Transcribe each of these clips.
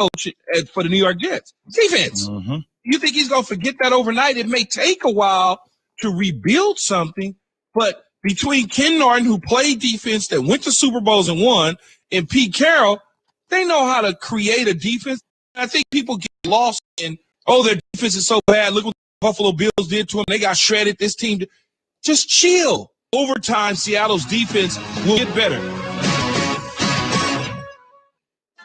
coach for the New York Jets. Defense. Mm-hmm. You think he's going to forget that overnight? It may take a while to rebuild something, but between Ken Norton, who played defense, that went to Super Bowls and won, and Pete Carroll, they know how to create a defense. I think people get lost in, their defense is so bad. Look what the Buffalo Bills did to them. They got shredded. This team, just chill. Over time, Seattle's defense will get better.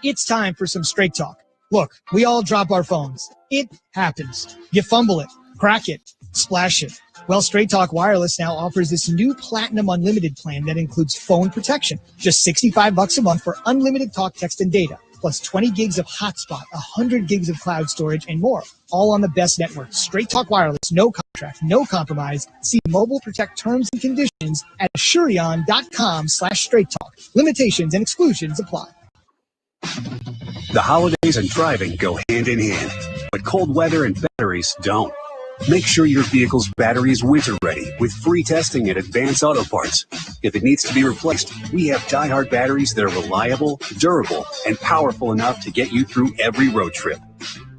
It's time for some straight talk. Look, we all drop our phones. It happens. You fumble it, crack it, splash it. Well, Straight Talk Wireless now offers this new Platinum Unlimited plan that includes phone protection. Just $65 a month for unlimited talk, text, and data, plus 20 gigs of hotspot, 100 gigs of cloud storage, and more. All on the best network. Straight Talk Wireless, no contract, no compromise. See Mobile Protect terms and conditions at Asurion.com/Straight Talk. Limitations and exclusions apply. The holidays and driving go hand in hand, but cold weather and batteries don't. Make sure your vehicle's battery is winter ready with free testing at Advance Auto Parts. If it needs to be replaced, we have Die-Hard batteries that are reliable, durable, and powerful enough to get you through every road trip.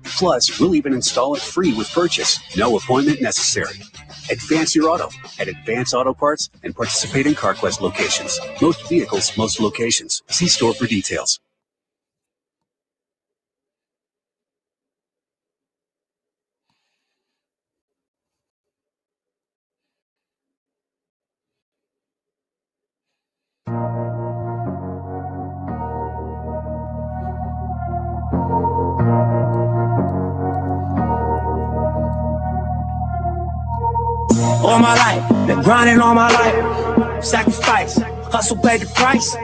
Plus, we'll even install it free with purchase. No appointment necessary. Advance your auto at Advance Auto Parts and participating CarQuest locations. Most vehicles, most locations. See store for details. All my life, been grinding all my life. Sacrifice, hustle paid the price.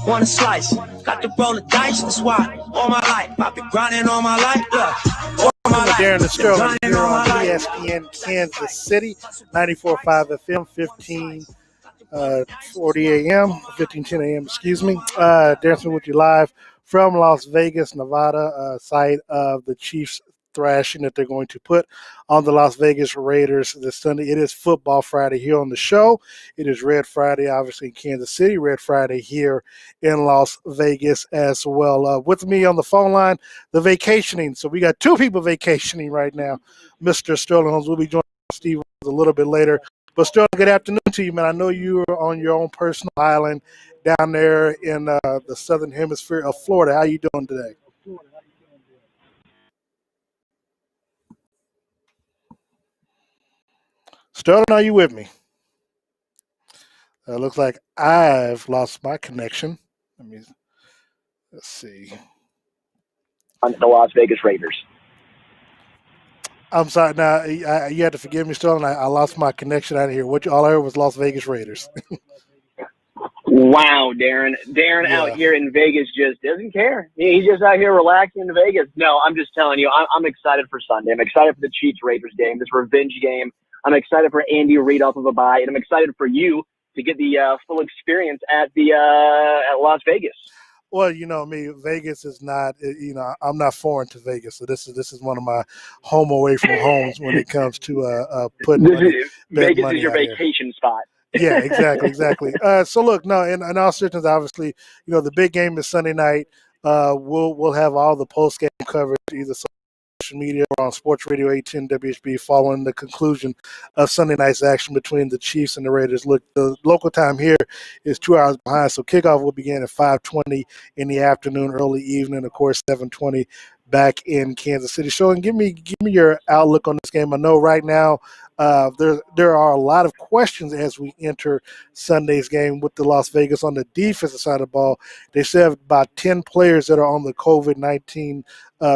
Want a slice, got to roll the dice. That's why all my life, I've been grinding all my life. Look, all my life, Darren Sterling here all my on life. ESPN Kansas City, 94.5 FM, 1540 AM, 1510 AM, excuse me. Darren with you live from Las Vegas, Nevada, site of the Chiefs thrashing that they're going to put on the Las Vegas Raiders this Sunday. It is Football Friday here on the show. It is Red Friday, obviously, in Kansas City. Red Friday here in Las Vegas as well. With me on the phone line, the vacationing. So we got two people vacationing right now. Mr. Sterling Holmes will be joining Steve a little bit later. But Sterling, good afternoon to you, man. I know you are on your own personal island down there in the southern hemisphere of Florida. How you doing today? Sterling, are you with me? Looks like I've lost my connection. Let's see. On the Las Vegas Raiders. I'm sorry. Now, you have to forgive me, Sterling. I lost my connection out of here. All I heard was Las Vegas Raiders. Wow, Darren. Darren Yeah. out here in Vegas just doesn't care. He's just out here relaxing in Vegas. No, I'm just telling you, I'm excited for Sunday. I'm excited for the Chiefs-Raiders game, this revenge game. I'm excited for Andy Reid off of a bye, and I'm excited for you to get the full experience at at Las Vegas. Well, you know me, Vegas is not. I'm not foreign to Vegas, so this is one of my home away from homes when it comes to putting Vegas money is your out here. vacation spot. Yeah, exactly. So look, no, in all seriousness, obviously, the big game is Sunday night. We'll have all the post game coverage either social media or on Sports Radio 810 WHB following the conclusion of Sunday night's action between the Chiefs and the Raiders. Look, the local time here is 2 hours behind, so kickoff will begin at 5:20 in the afternoon, early evening, of course, 7:20 back in Kansas City. So, and give me your outlook on this game. I know right now there are a lot of questions as we enter Sunday's game with the Las Vegas on the defensive side of the ball. They still have about 10 players that are on the COVID-19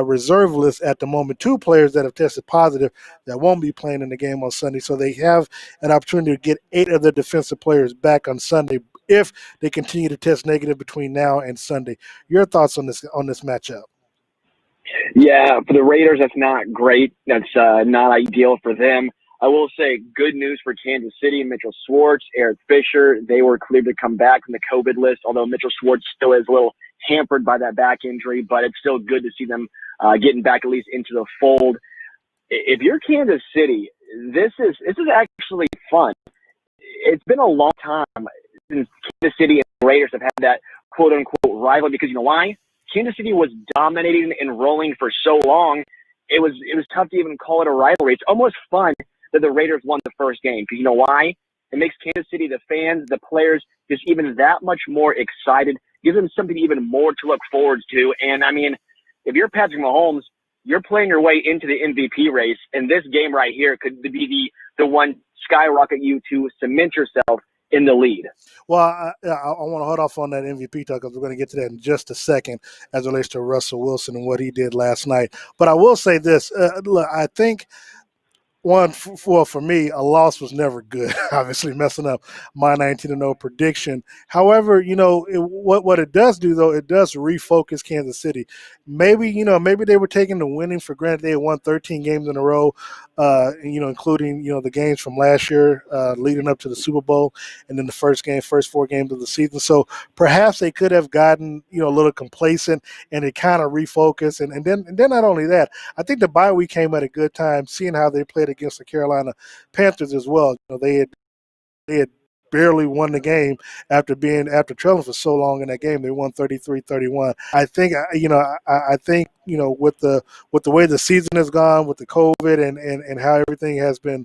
reserve list at the moment, 2 players that have tested positive that won't be playing in the game on Sunday. So they have an opportunity to get 8 of their defensive players back on Sunday if they continue to test negative between now and Sunday. Your thoughts on this matchup? Yeah, for the Raiders, that's not great. That's not ideal for them. I will say good news for Kansas City. Mitchell Schwartz, Eric Fisher, they were cleared to come back from the COVID list, although Mitchell Schwartz still is a little hampered by that back injury, but it's still good to see them getting back at least into the fold. If you're Kansas City, this is actually fun. It's been a long time since Kansas City and the Raiders have had that quote-unquote rival because you know why? Kansas City was dominating and rolling for so long, it was tough to even call it a rivalry. It's almost fun that the Raiders won the first game, because you know why? It makes Kansas City, the fans, the players, just even that much more excited, gives them something even more to look forward to. And, I mean, if you're Patrick Mahomes, you're playing your way into the MVP race, and this game right here could be the one skyrocket you to cement yourself in the lead. Well, I want to hold off on that MVP talk because we're going to get to that in just a second as it relates to Russell Wilson and what he did last night. But I will say this. Look, I think – for me, a loss was never good. Obviously, messing up my 19-0 prediction. However, what it does do though, it does refocus Kansas City. Maybe they were taking the winning for granted. They had won 13 games in a row, including the games from last year leading up to the Super Bowl, and then the first 4 games of the season. So perhaps they could have gotten a little complacent, and it kind of refocused. And then not only that, I think the bye week came at a good time, seeing how they played against the Carolina Panthers as well. They had barely won the game after trailing for so long in that game. They won 33-31. I think with the way the season has gone, with the COVID and how everything has been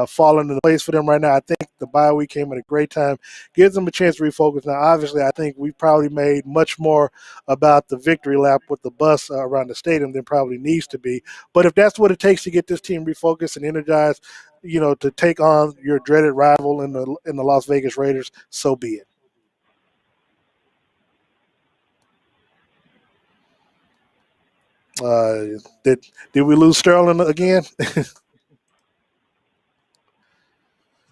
falling into place for them right now, I think the bye week came at a great time. Gives them a chance to refocus. Now, obviously, I think we probably made much more about the victory lap with the bus around the stadium than probably needs to be. But if that's what it takes to get this team refocused and energized, to take on your dreaded rival in the Las Vegas Raiders, so be it. Did we lose Sterling again?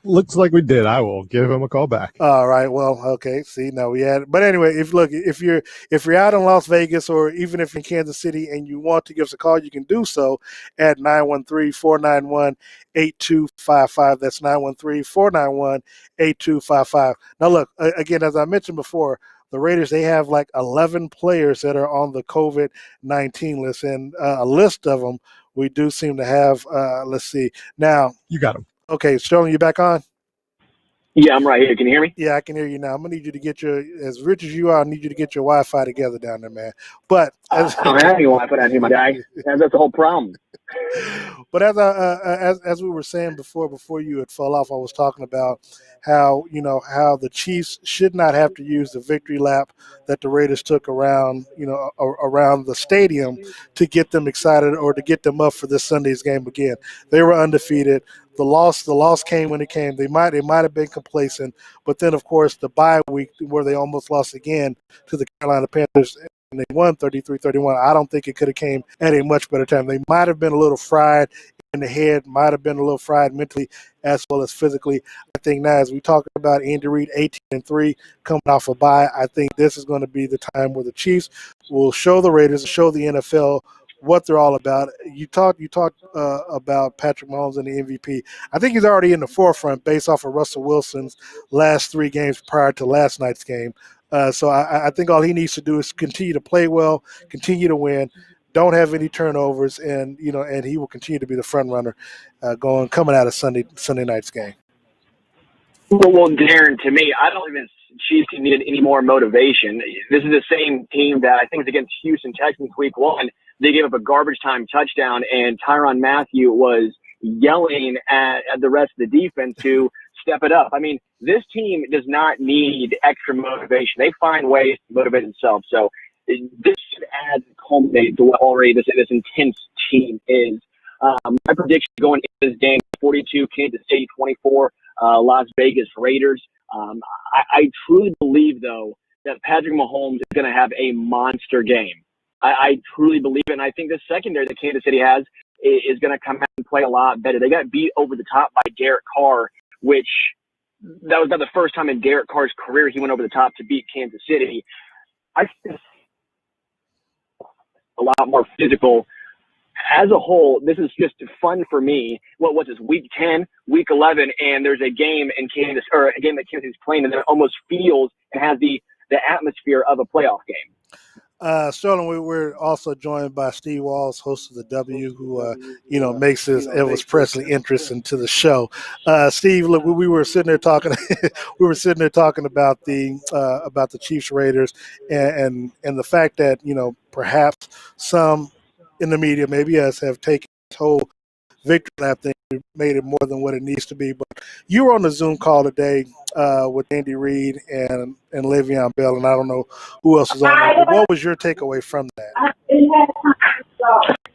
Looks like we did. I will give him a call back. All right. Well, okay. See, now we had, but anyway, if you're out in Las Vegas, or even if you're in Kansas City and you want to give us a call, you can do so at 913-491-8255. That's 913-491-8255. Now, look, again, as I mentioned before, the Raiders, they have like 11 players that are on the COVID-19 list, and a list of them we do seem to have. Let's see. Now, you got them. Okay, Sterling, you back on? Yeah, I'm right here. Can you hear me? Yeah, I can hear you now. I'm going to need you to get as rich as you are, I need you to get your Wi-Fi together down there, man. But I don't have any Wi-Fi down here, my guy. That's the whole problem. But as we were saying before you had fell off, I was talking about how the Chiefs should not have to use the victory lap that the Raiders took around the stadium to get them excited or to get them up for this Sunday's game again. They were undefeated. The loss came when it came. They might have been complacent, but then of course the bye week where they almost lost again to the Carolina Panthers, and they won 33-31. I don't think it could have came at a much better time. They might have been a little fried in the head, might have been a little fried mentally as well as physically. I think now, as we talk about Andy Reid 18-3 coming off a bye, I think this is going to be the time where the Chiefs will show the Raiders, show the NFL what they're all about. You talked about Patrick Mahomes and the MVP. I think he's already in the forefront based off of Russell Wilson's last 3 games prior to last night's game. So I think all he needs to do is continue to play well, continue to win, don't have any turnovers, and he will continue to be the front runner coming out of Sunday night's game. Well, Darren, to me, I don't even Chiefs needed any more motivation. This is the same team that I think was against Houston Texans week 1. They gave up a garbage time touchdown, and Tyrann Mathieu was yelling at the rest of the defense to step it up. I mean, this team does not need extra motivation. They find ways to motivate themselves. So this should add culminate to what already this intense team is. My prediction going into this game, 42 Kansas City, 24 Las Vegas Raiders. I truly believe, though, that Patrick Mahomes is going to have a monster game. I truly believe it, and I think the secondary that Kansas City has is going to come out and play a lot better. They got beat over the top by Derek Carr, which that was not the first time in Derek Carr's career he went over the top to beat Kansas City. I think a lot more physical. As a whole, this is just fun for me. What was this, week 10, week 11, and there's a game in Kansas, or a game that Kansas is playing, and it almost feels and has the atmosphere of a playoff game. Sterling, we're also joined by Steve Walls, host of the W, who makes his Elvis Presley entrance into the show. Steve, look, we were sitting there talking. We were sitting there talking about the Chiefs Raiders and the fact that perhaps some in the media, maybe us, have taken this whole victory lap thing, made it more than what it needs to be. But you were on the Zoom call today with Andy Reid and Le'Veon Bell, and I don't know who else was on there. But what was your takeaway from that?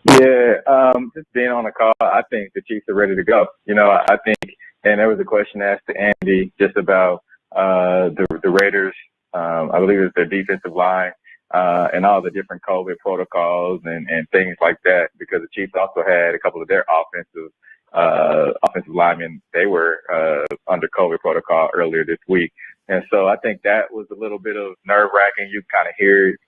Yeah, just being on the call, I think the Chiefs are ready to go. I think, and there was a question asked to Andy just about the Raiders. I believe it's their defensive line. And all the different COVID protocols and things like that, because the Chiefs also had a couple of their offensive linemen. They were under COVID protocol earlier this week. And so I think that was a little bit of nerve-wracking. You kind of hear it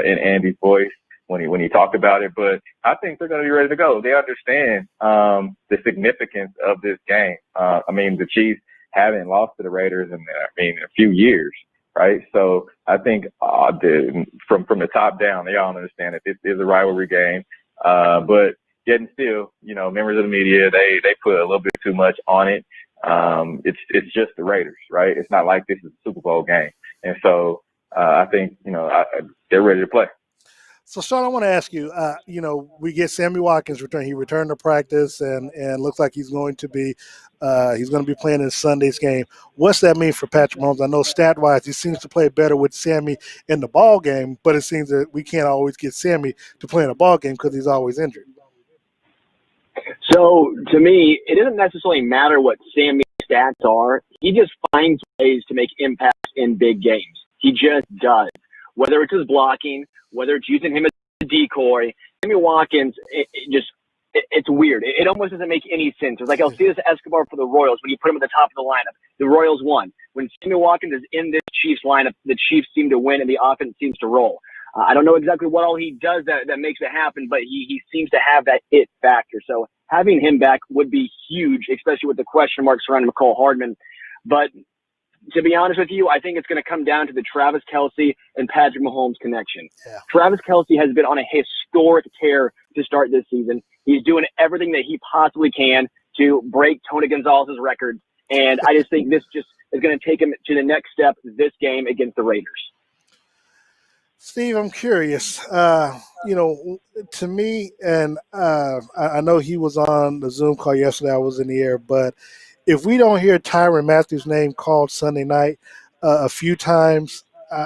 in Andy's voice when he talked about it. But I think they're going to be ready to go. They understand the significance of this game. The Chiefs haven't lost to the Raiders in a few years. Right. So I think from the top down, they all understand that this is a rivalry game. But yet and still, members of the media, they put a little bit too much on it. It's just the Raiders. Right. It's not like this is a Super Bowl game. And so I think, they're ready to play. So, Sean, I want to ask you, we get Sammy Watkins return. He returned to practice and looks like he's going to be playing in Sunday's game. What's that mean for Patrick Mahomes? I know stat-wise he seems to play better with Sammy in the ball game, but it seems that we can't always get Sammy to play in a ball game because he's always injured. So, to me, it doesn't necessarily matter what Sammy's stats are. He just finds ways to make impacts in big games. He just does. Whether it's his blocking, whether it's using him as a decoy, Sammy Watkins, it's weird. It almost doesn't make any sense. It's like Alcides Escobar for the Royals when you put him at the top of the lineup. The Royals won. When Sammy Watkins is in this Chiefs lineup, the Chiefs seem to win and the offense seems to roll. I don't know exactly what all he does that makes it happen, but he seems to have that it factor. So having him back would be huge, especially with the question marks surrounding McCole Hardman. But to be honest with you, I think it's going to come down to the Travis Kelce and Patrick Mahomes connection. Yeah. Travis Kelce has been on a historic tear to start this season. He's doing everything that he possibly can to break Tony Gonzalez's record. And I just think this just is going to take him to the next step this game against the Raiders. Steve, I'm curious. To me, and I know he was on the Zoom call yesterday. I was in the air, but if we don't hear Tyrann Mathieu's name called Sunday night a few times,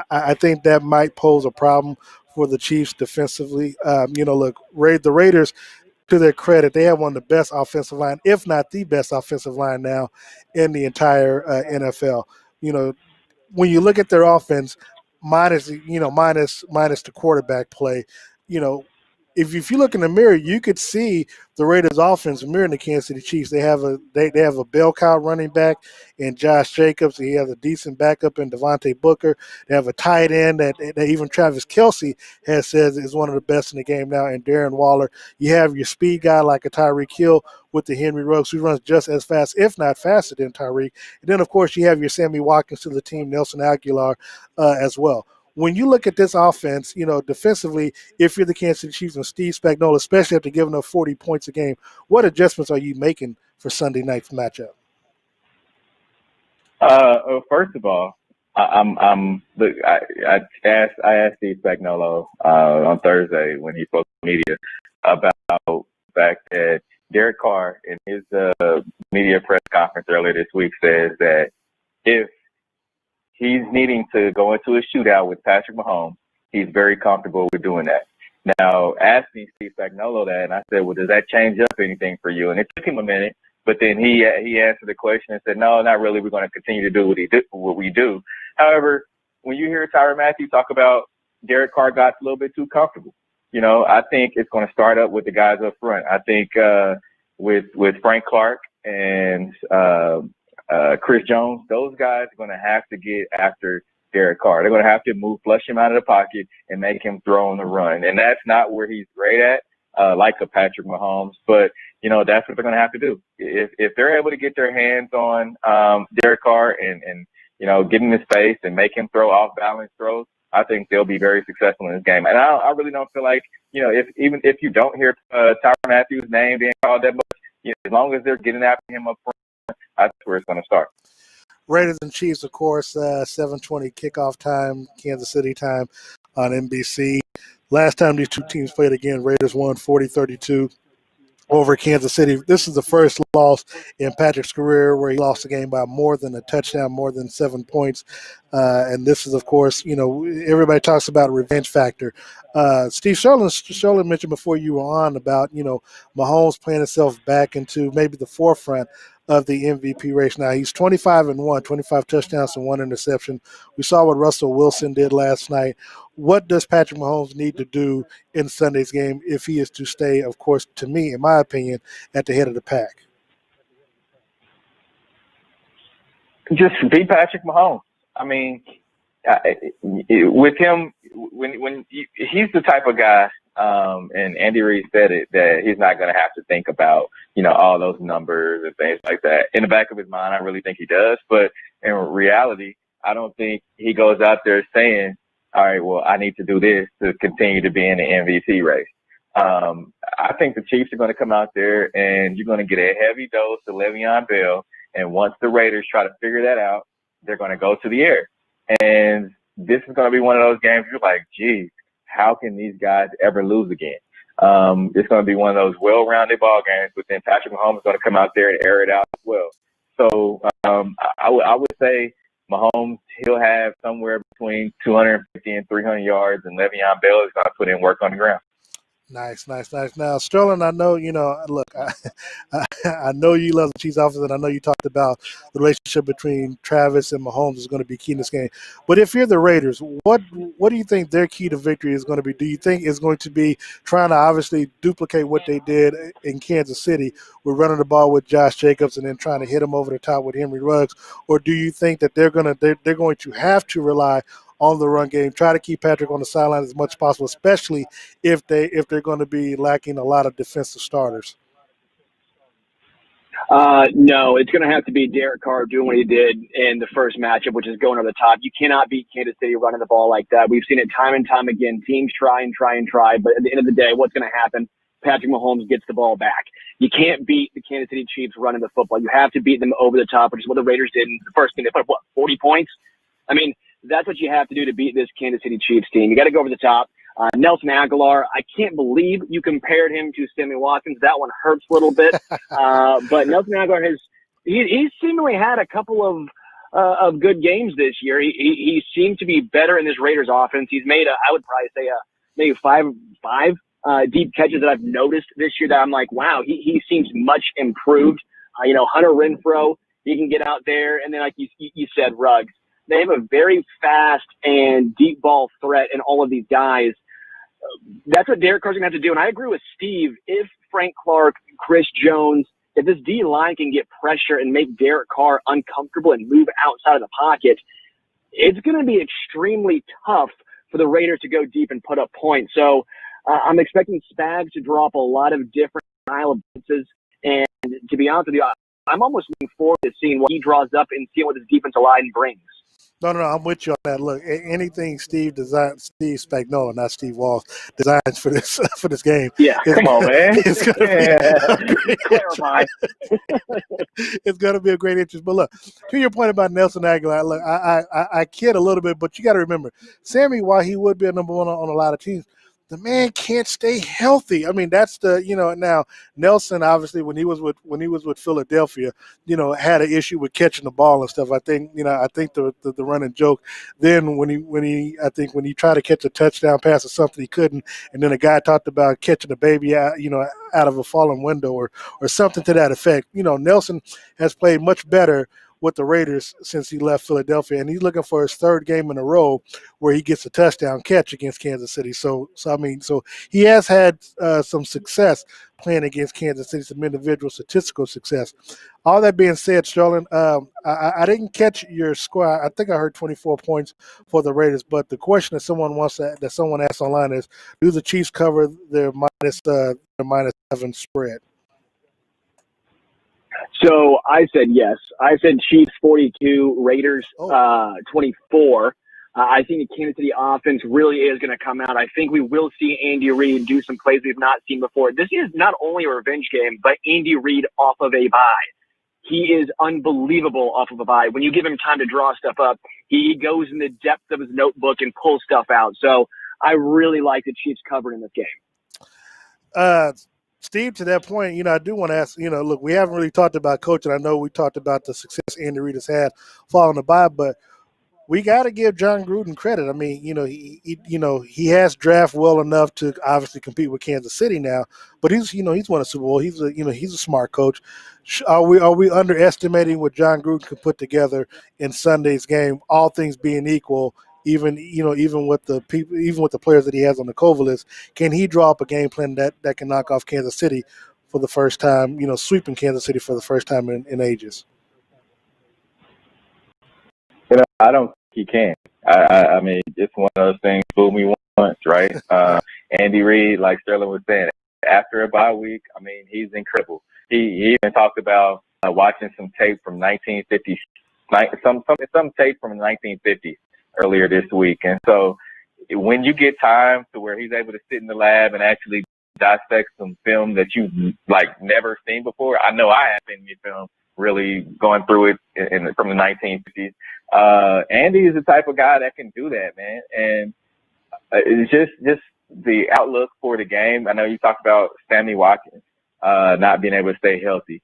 I think that might pose a problem for the Chiefs defensively. The Raiders, to their credit, they have one of the best offensive line, if not the best offensive line now in the entire NFL. When you look at their offense, minus the quarterback play, if you look in the mirror, you could see the Raiders' offense mirroring the Kansas City Chiefs. They have a bell cow running back in Josh Jacobs. He has a decent backup in Devontae Booker. They have a tight end that even Travis Kelce has said is one of the best in the game now, in Darren Waller. You have your speed guy like a Tyreek Hill with the Henry Ruggs, who runs just as fast, if not faster than Tyreek. And then, of course, you have your Sammy Watkins to the team, Nelson Aguilar as well. When you look at this offense, defensively, if you're the Kansas City Chiefs and Steve Spagnuolo, especially after giving up 40 points a game, what adjustments are you making for Sunday night's matchup? First of all, I asked Steve Spagnuolo on Thursday when he spoke to media about the fact that Derek Carr in his media press conference earlier this week says that if he's needing to go into a shootout with Patrick Mahomes, he's very comfortable with doing that. Now, asking Steve Spagnuolo that, and I said, well, does that change up anything for you? And it took him a minute, but then he answered the question and said, no, not really. We're going to continue to do what we do. However, when you hear Tyrann Mathieu talk about Derek Carr got a little bit too comfortable, I think it's going to start up with the guys up front. I think with Frank Clark and Chris Jones, those guys are going to have to get after Derek Carr. They're going to have to flush him out of the pocket and make him throw on the run. And that's not where he's great at, like a Patrick Mahomes. But, that's what they're going to have to do. If they're able to get their hands on Derek Carr and get in his face and make him throw off-balance throws, I think they'll be very successful in this game. And I really don't feel like, even if you don't hear Tyrann Mathieu's name being called that much, as long as they're getting after him up front, that's where it's going to start. Raiders and Chiefs, of course, 7:20 kickoff time, Kansas City time on NBC. Last time these two teams played again, Raiders won 40-32 over Kansas City. This is the first loss in Patrick's career where he lost the game by more than a touchdown, more than 7 points. And this is, of course, everybody talks about revenge factor. Steve Sterling mentioned before you were on about, Mahomes playing himself back into maybe the forefront of the MVP race. Now he's 25-1, 25 touchdowns and 1 interception. We saw what Russell Wilson did last night. What does Patrick Mahomes need to do in Sunday's game if he is to stay, of course, to me, in my opinion, at the head of the pack? Just be Patrick Mahomes. I mean, with him, when he's the type of guy, and Andy Reid said it, that he's not going to have to think about, all those numbers and things like that. In the back of his mind, I really think he does. But in reality, I don't think he goes out there saying, all right, well, I need to do this to continue to be in the MVP race. I think the Chiefs are going to come out there and you're going to get a heavy dose of Le'Veon Bell. And once the Raiders try to figure that out, they're going to go to the air. And this is going to be one of those games you're like, geez, how can these guys ever lose again? It's going to be one of those well-rounded ball games, but then Patrick Mahomes is going to come out there and air it out as well. So I would say Mahomes, he'll have somewhere between 250 and 300 yards, and Le'Veon Bell is going to put in work on the ground. Nice. Now, Sterling, I know, look, I know you love the Chiefs offense, and I know you talked about the relationship between Travis and Mahomes is going to be key in this game. But if you're the Raiders, what do you think their key to victory is going to be? Do you think it's going to be trying to obviously duplicate what they did in Kansas City with running the ball with Josh Jacobs and then trying to hit him over the top with Henry Ruggs? Or do you think that they're going to have to rely on the run game, try to keep Patrick on the sideline as much as possible, especially if they're going to be lacking a lot of defensive starters? No, it's going to have to be Derek Carr doing what he did in the first matchup, which is going over the top. You cannot beat Kansas City running the ball like that. We've seen it time and time again. Teams try, but at the end of the day, what's going to happen? Patrick Mahomes gets the ball back. You can't beat the Kansas City Chiefs running the football. You have to beat them over the top, which is what the Raiders did in the first game. They put up, 40 points? I mean, that's what you have to do to beat this Kansas City Chiefs team. You got to go over the top. Nelson Aguilar, I can't believe you compared him to Sammy Watkins. That one hurts a little bit. But Nelson Aguilar he's seemingly had a couple of good games this year. He seemed to be better in this Raiders offense. He's made I would probably say maybe five deep catches that I've noticed this year that I'm like, wow, he seems much improved. Hunter Renfrow, he can get out there. And then like you said, Ruggs. They have a very fast and deep ball threat in all of these guys. That's what Derek Carr's going to have to do. And I agree with Steve. If Frank Clark, Chris Jones, if this D-line can get pressure and make Derek Carr uncomfortable and move outside of the pocket, it's going to be extremely tough for the Raiders to go deep and put up points. So I'm expecting Spags to drop a lot of different style of blitzes. And to be honest with you, I'm almost looking forward to seeing what he draws up and seeing what his defensive line brings. No, I'm with you on that. Look, anything Steve Spagnuolo, not Steve Walsh, designs for this game. Yeah, come on, man. It's going to be a great interest. But look, to your point about Nelson Aguilar, look, I kid a little bit, but you got to remember, Sammy, while he would be a number one on a lot of teams, the man can't stay healthy. I mean, that's now Nelson, obviously, when he was with Philadelphia, had an issue with catching the ball and stuff. I think the running joke then when he tried to catch a touchdown pass or something, he couldn't. And then a guy talked about catching a baby out of a fallen window or something to that effect. Nelson has played much better with the Raiders since he left Philadelphia, and he's looking for his third game in a row where he gets a touchdown catch against Kansas City. So he has had some success playing against Kansas City, some individual statistical success. All that being said, Sterling, I didn't catch your score. I think I heard 24 points for the Raiders, but the question that someone asked online is, do the Chiefs cover their -7 spread? So I said yes. I said Chiefs 42, Raiders 24. I think the Kansas City offense really is going to come out. I think we will see Andy Reid do some plays we've not seen before. This is not only a revenge game, but Andy Reid off of a bye. He is unbelievable off of a bye. When you give him time to draw stuff up, he goes in the depth of his notebook and pulls stuff out. So I really like the Chiefs covering this game. Steve, to that point, I do want to ask, look, we haven't really talked about coaching. I know we talked about the success Andy Reid has had following the bye, but we got to give John Gruden credit. I mean, he has drafted well enough to obviously compete with Kansas City now, but he's won a Super Bowl. He's a smart coach. Are we underestimating what John Gruden can put together in Sunday's game? All things being equal, even with the players that he has on the COVID list, can he draw up a game plan that can knock off Kansas City for the first time? Sweeping Kansas City for the first time in ages. I don't think he can. I mean, it's one of those things, fool me once, right? Andy Reid, like Sterling was saying, after a bye week, I mean, he's incredible. He even talked about watching some tape from 1950s, some tape from the 1950s earlier this week. And so when you get time to where he's able to sit in the lab and actually dissect some film that you've never seen before, I know I have seen the film really going through it from the 1950s. Andy is the type of guy that can do that, man. And it's just the outlook for the game. I know you talked about Sammy Watkins not being able to stay healthy.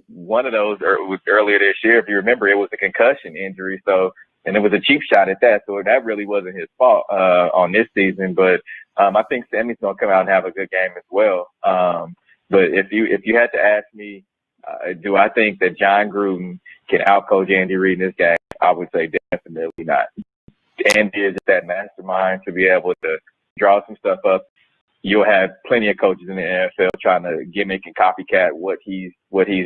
One of those was earlier this year, if you remember, it was a concussion injury. And it was a cheap shot at that. So that really wasn't his fault on this season. But I think Sammy's going to come out and have a good game as well. But if you had to ask me, do I think that John Gruden can outcoach Andy Reid in this game? I would say definitely not. Andy is just that mastermind to be able to draw some stuff up. You'll have plenty of coaches in the NFL trying to gimmick and copycat what he's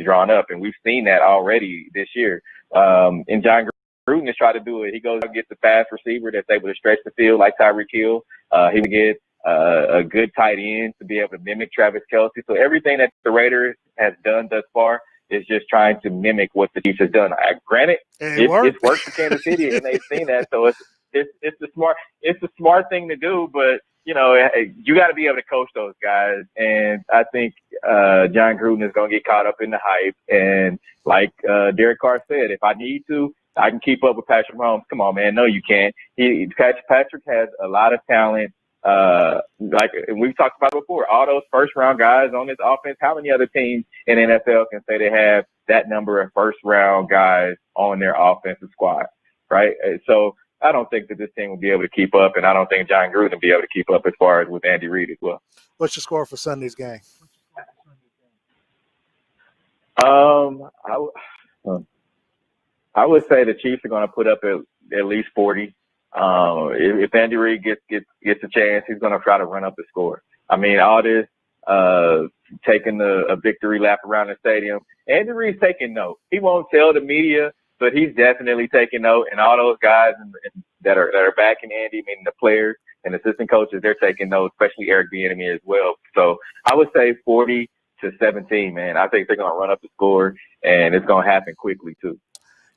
drawn up, and we've seen that already this year. And John Gruden has tried to do it. He goes and gets a fast receiver that's able to stretch the field like Tyreek Hill. He would get a good tight end to be able to mimic Travis Kelce. So everything that the Raiders has done thus far is just trying to mimic what the Chiefs has done. Granted, it's worked for Kansas City, and they've seen that. So it's the smart thing to do. But you got to be able to coach those guys. And I think John Gruden is going to get caught up in the hype. And like Derek Carr said, if I need to, I can keep up with Patrick Mahomes. Come on, man. No, you can't. Patrick has a lot of talent. Like we've talked about before, all those first-round guys on this offense, how many other teams in the NFL can say they have that number of first-round guys on their offensive squad, right? So I don't think that this team will be able to keep up, and I don't think John Gruden will be able to keep up as far as with Andy Reid as well. What's your score for Sunday's game? I would say the Chiefs are going to put up at least 40. If Andy Reid gets a chance, he's going to try to run up the score. I mean, all this taking a victory lap around the stadium, Andy Reid's taking note. He won't tell the media, but he's definitely taking note. And all those guys that are backing Andy, meaning the players and assistant coaches, they're taking note, especially Eric Bieniemy as well. So I would say 40-17, man. I think they're going to run up the score, and it's going to happen quickly too.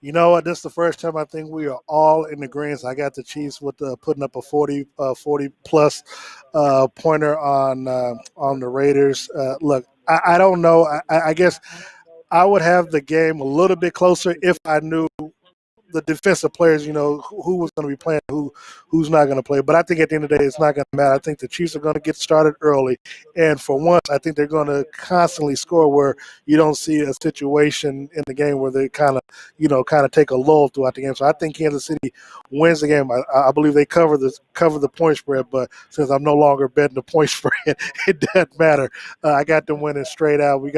You know what? This is the first time I think we are all in agreement. I got the Chiefs with putting up a 40-plus pointer on the Raiders. Look, I don't know. I guess I would have the game a little bit closer if I knew the defensive players, who was going to be playing, who's not going to play. But I think at the end of the day, it's not going to matter. I think the Chiefs are going to get started early. And for once, I think they're going to constantly score where you don't see a situation in the game where they kind of take a lull throughout the game. So I think Kansas City wins the game. I believe they cover the point spread, but since I'm no longer betting the point spread, it doesn't matter. I got them winning straight out. I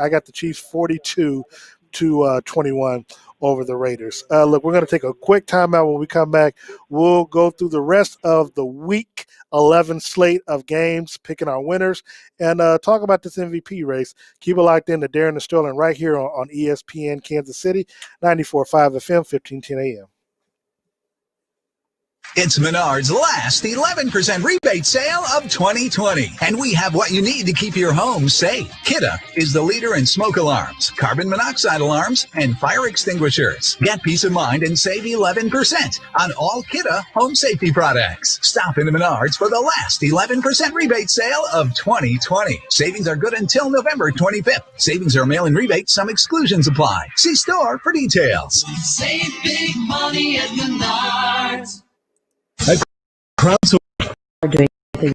got the Chiefs 42-21 over the Raiders. Look, we're going to take a quick timeout. When we come back, we'll go through the rest of the Week 11 slate of games, picking our winners, and talk about this MVP race. Keep it locked in to Darren Sterling right here on ESPN Kansas City, 94.5 FM, 1510 AM. It's Menard's last 11% rebate sale of 2020. And we have what you need to keep your home safe. Kidde is the leader in smoke alarms, carbon monoxide alarms, and fire extinguishers. Get peace of mind and save 11% on all Kidde home safety products. Stop into Menard's for the last 11% rebate sale of 2020. Savings are good until November 25th. Savings are mail-in rebates. Some exclusions apply. See store for details. Save big money at Menards. We're doing things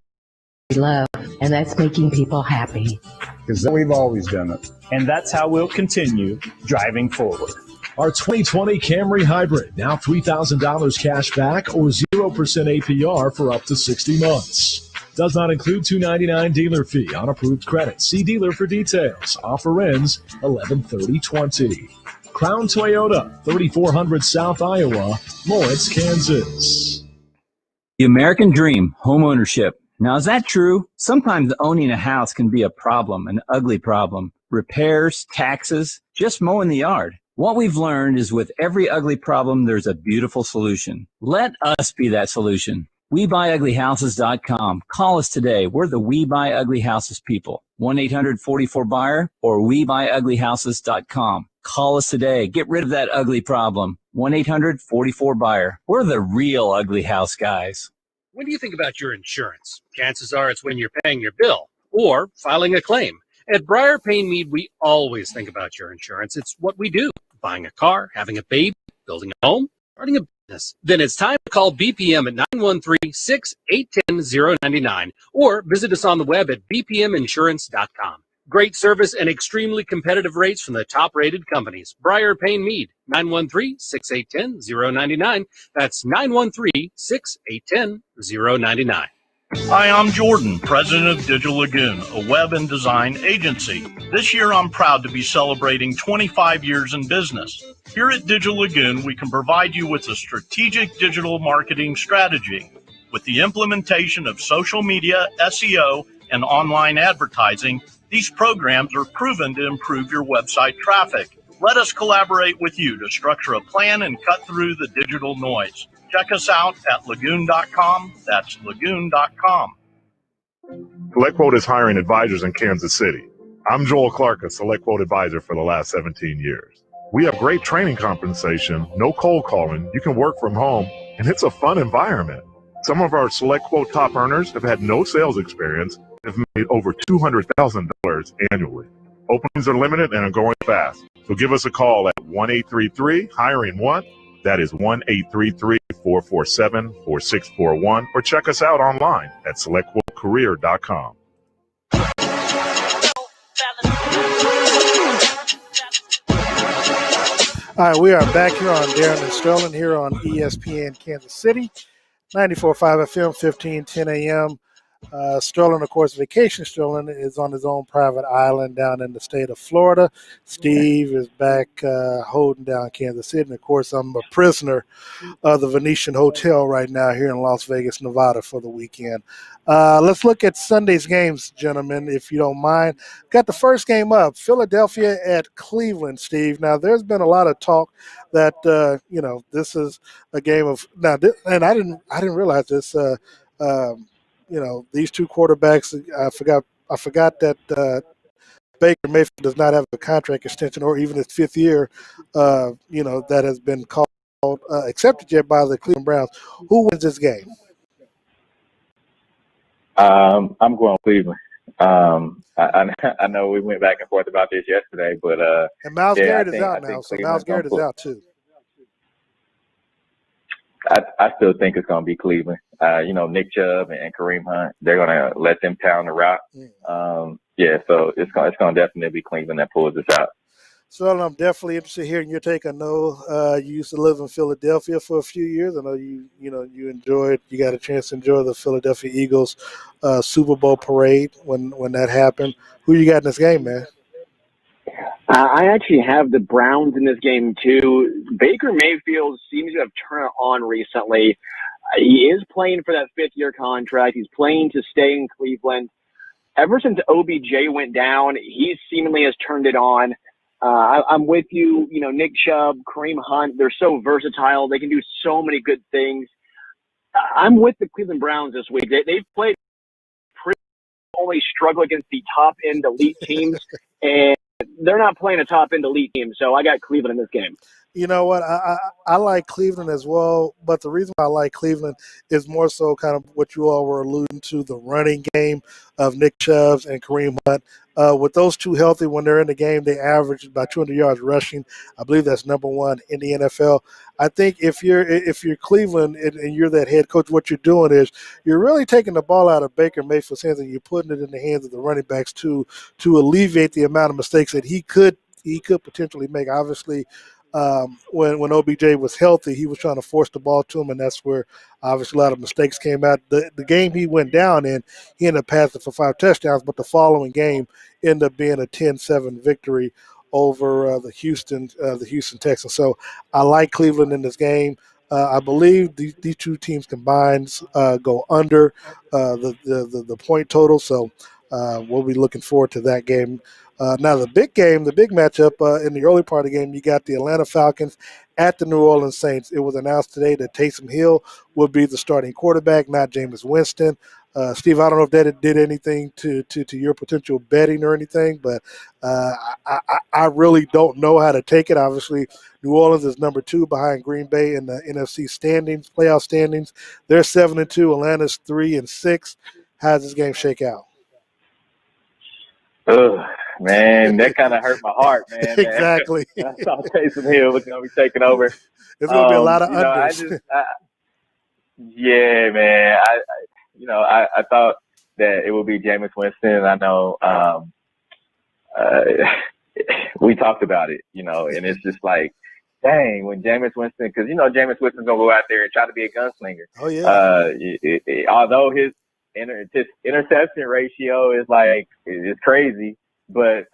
we love, and that's making people happy. Because we've always done it. And that's how we'll continue driving forward. Our 2020 Camry Hybrid, now $3,000 cash back or 0% APR for up to 60 months. Does not include $299 dealer fee on approved credit. See dealer for details. Offer ends 11/30/20. Crown Toyota, 3400 South Iowa, Lawrence, Kansas. The American dream, home ownership. Now, is that true? Sometimes owning a house can be a problem, an ugly problem. Repairs, taxes, just mowing the yard. What we've learned is with every ugly problem, there's a beautiful solution. Let us be that solution. WeBuyUglyHouses.com. Call us today. We're the We Buy Ugly Houses people. 1-800-44-BUYER or WeBuyUglyHouses.com. Call us today. Get rid of that ugly problem. 1-800-44-BUYER. We're the real ugly house guys. When do you think about your insurance? Chances are it's when you're paying your bill or filing a claim. At Briar Payne Mead, we always think about your insurance. It's what we do. Buying a car, having a baby, building a home, starting a business. Then it's time to call BPM at 913-681-099 or visit us on the web at bpminsurance.com. Great service and extremely competitive rates from the top-rated companies. Briar Payne Mead, 913-681-099. That's 913-681-099. Hi, I'm Jordan, president of Digital Lagoon, a web and design agency. This year, I'm proud to be celebrating 25 years in business. Here at Digital Lagoon, we can provide you with a strategic digital marketing strategy. With the implementation of social media, SEO, and online advertising, these programs are proven to improve your website traffic. Let us collaborate with you to structure a plan and cut through the digital noise. Check us out at lagoon.com. That's lagoon.com. SelectQuote is hiring advisors in Kansas City. I'm Joel Clark, a SelectQuote advisor for the last 17 years. We have great training compensation, no cold calling, you can work from home, and it's a fun environment. Some of our SelectQuote top earners have had no sales experience and have made over $200,000 annually. Openings are limited and are going fast. So give us a call at 1-833-HIRING-1. That is 1-833-447-4641. Or check us out online at SelectQuoteCareer.com. All right, we are back here on Darren Sterling here on ESPN Kansas City, 94.5 FM, 1510 AM. Sterling, of course, Vacation Sterling is on his own private island down in the state of Florida. Steve is back holding down Kansas City. And, of course, I'm a prisoner of the Venetian Hotel right now here in Las Vegas, Nevada for the weekend. Let's look at Sunday's games, gentlemen, if you don't mind. Got the first game up, Philadelphia at Cleveland, Steve. Now, there's been a lot of talk that, this is a game of – now, and I didn't realize this these two quarterbacks, I forgot that Baker Mayfield does not have a contract extension or even his fifth year, that has been accepted yet by the Cleveland Browns. Who wins this game? I'm going Cleveland. I know we went back and forth about this yesterday, but and Myles Garrett is out now, so Myles Garrett is out too. I still think it's going to be Cleveland. Nick Chubb and Kareem Hunt, they're going to let them pound the rock. So it's going to definitely be Cleveland that pulls this out. So I'm definitely interested in hearing your take. I know you used to live in Philadelphia for a few years. I know you got a chance to enjoy the Philadelphia Eagles Super Bowl parade when that happened. Who you got in this game, man? I actually have the Browns in this game, too. Baker Mayfield seems to have turned it on recently. He is playing for that fifth-year contract. He's playing to stay in Cleveland. Ever since OBJ went down, he seemingly has turned it on. I'm with you. Nick Chubb, Kareem Hunt, they're so versatile. They can do so many good things. I'm with the Cleveland Browns this week. They've played pretty, only struggle against the top end elite teams, and they're not playing a top end elite team. So I got Cleveland in this game. You know what? I like Cleveland as well, but the reason why I like Cleveland is more so kind of what you all were alluding to, the running game of Nick Chubb and Kareem Hunt. With those two healthy, when they're in the game, they average about 200 yards rushing. I believe that's number one in the NFL. I think if you're Cleveland and you're that head coach, what you're doing is you're really taking the ball out of Baker Mayfield's hands and you're putting it in the hands of the running backs to alleviate the amount of mistakes that he could potentially make. Obviously, when OBJ was healthy, he was trying to force the ball to him, and that's where obviously a lot of mistakes came out. The game he went down in, he ended up passing for 5 touchdowns, but the following game ended up being a 10-7 victory over the Houston Texans. So I like Cleveland in this game. I believe these two teams combined go under the point total, so we'll be looking forward to that game. Now, the big matchup in the early part of the game, you got the Atlanta Falcons at the New Orleans Saints. It was announced today that Taysom Hill would be the starting quarterback, not Jameis Winston. Steve, I don't know if that did anything to your potential betting or anything, but I really don't know how to take it. Obviously, New Orleans is number 2 behind Green Bay in the NFC playoff standings. They're 7-2. Atlanta's 3-6. How does this game shake out? Ugh, man, that kind of hurt my heart, man. Exactly. I saw Taysom Hill was going to be taking over. It's going to be a lot of unders. Yeah, man. I thought that it would be Jameis Winston. I know we talked about it, and it's just like, dang, when Jameis Winston, because, Jameis Winston's going to go out there and try to be a gunslinger. Oh, yeah. Although his interception ratio is crazy, but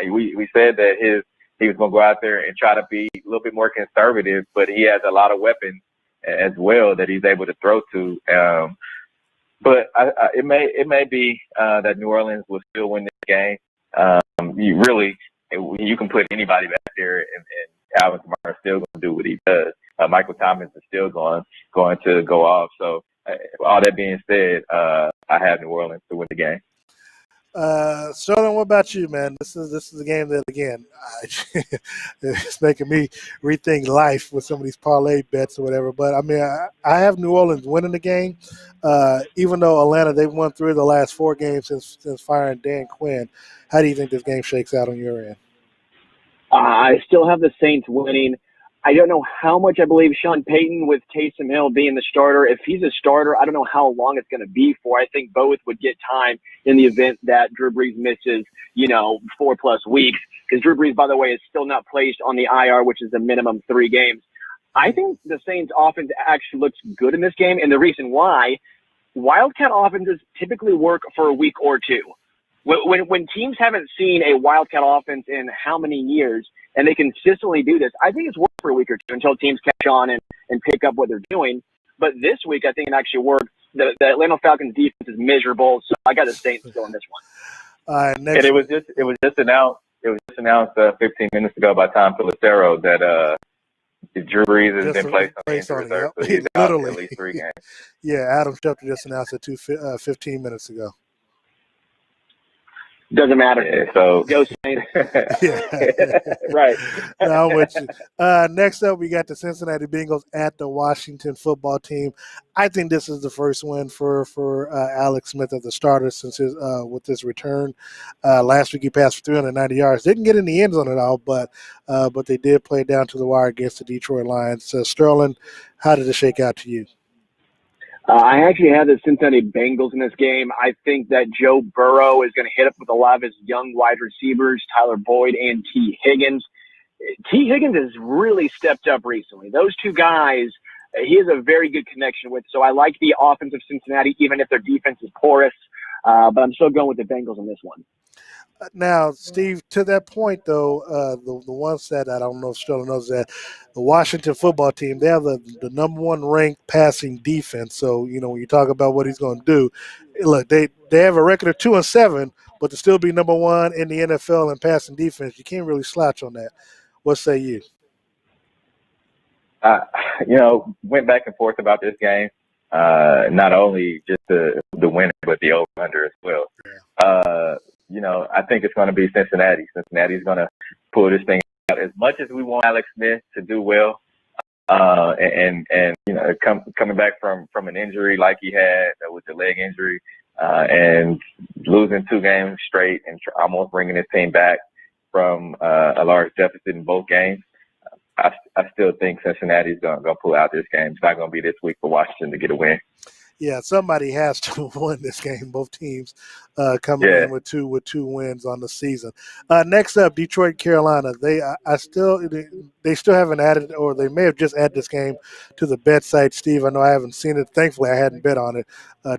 we said that he was going to go out there and try to be a little bit more conservative, but he has a lot of weapons as well that he's able to throw to. But it may be that New Orleans will still win this game. You can put anybody back there, and Alvin Kamara is still going to do what he does. Michael Thomas is still going to go off. So all that being said, I have New Orleans to win the game. Sterling, what about you, man? This is a game that, again, it's making me rethink life with some of these parlay bets or whatever. But, I mean, I have New Orleans winning the game, even though Atlanta, they've won 3 of the last 4 games since firing Dan Quinn. How do you think this game shakes out on your end? I still have the Saints winning. I don't know how much I believe Sean Payton with Taysom Hill being the starter. If he's a starter, I don't know how long it's going to be for. I think both would get time in the event that Drew Brees misses, 4+ weeks. Because Drew Brees, by the way, is still not placed on the IR, which is a minimum 3 games. I think the Saints offense actually looks good in this game. And the reason why, Wildcat offenses typically work for a week or 2. When teams haven't seen a Wildcat offense in how many years, and they consistently do this, I think it's worked for a week or 2 until teams catch on and pick up what they're doing. But this week, I think it actually worked. The Atlanta Falcons defense is miserable, so I got the Saints still in this one. All right, next. And it was just announced 15 minutes ago by Tom Pelissero that Drew Brees has been placed on the injury reserve, so he's out at least 3 games. Yeah, Adam Schefter just announced it 15 minutes ago. Doesn't matter. Yeah, so go Saints. Right. No, I'm with you. Next up, we got the Cincinnati Bengals at the Washington football team. I think this is the first win for Alex Smith as the starter since with his return. Last week he passed for 390 yards. Didn't get in the end zone at all, but they did play down to the wire against the Detroit Lions. Sterling, how did it shake out to you? I actually have the Cincinnati Bengals in this game. I think that Joe Burrow is going to hit up with a lot of his young wide receivers, Tyler Boyd and T. Higgins. T. Higgins has really stepped up recently. Those 2 guys, he has a very good connection with. So I like the offense of Cincinnati, even if their defense is porous. But I'm still going with the Bengals in this one. Now, Steve, to that point, though, the one stat I don't know if Sterling knows that the Washington football team, they have the number 1 ranked passing defense. So, when you talk about what he's going to do, look, they have a record of 2-7, but to still be number 1 in the NFL in passing defense, you can't really slouch on that. What say you? Went back and forth about this game. not only just the winner, but the over-under as well. I think it's going to be Cincinnati. Cincinnati's going to pull this thing out. As much as we want Alex Smith to do well, and coming back from an injury like he had with the leg injury, and losing 2 games straight and almost bringing his team back from a large deficit in both games, I still think Cincinnati's going to pull out this game. It's not going to be this week for Washington to get a win. Yeah, somebody has to win this game. Both teams coming in with two wins on the season. Next up, Detroit, Carolina. They still haven't added, or they may have just added this game to the bet site. Steve, I know I haven't seen it. Thankfully, I hadn't bet on it.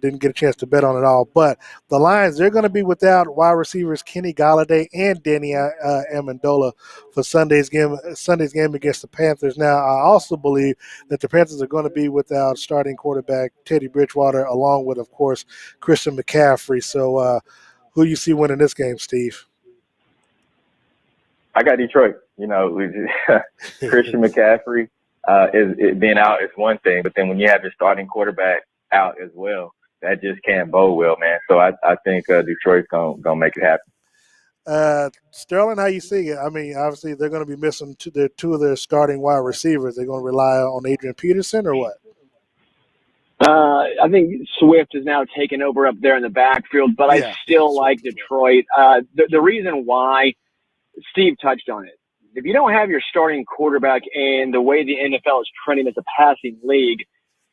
Didn't get a chance to bet on it all. But the Lions, they're going to be without wide receivers Kenny Golladay and Danny Amendola for Sunday's game against the Panthers. Now, I also believe that the Panthers are going to be without starting quarterback Teddy Bridgewater, along with, of course, Christian McCaffrey. So who you see winning this game, Steve? I got Detroit. Christian McCaffrey is being out is one thing, but then when you have your starting quarterback out as well, that just can't bode well, man. So I think Detroit's gonna make it happen. Sterling, how you see it? I mean, obviously they're going to be missing two of their starting wide receivers. They're going to rely on Adrian Peterson or what? I think Swift is now taken over up there in the backfield, but I still like Detroit. The reason why, Steve touched on it. If you don't have your starting quarterback and the way the NFL is trending as a passing league,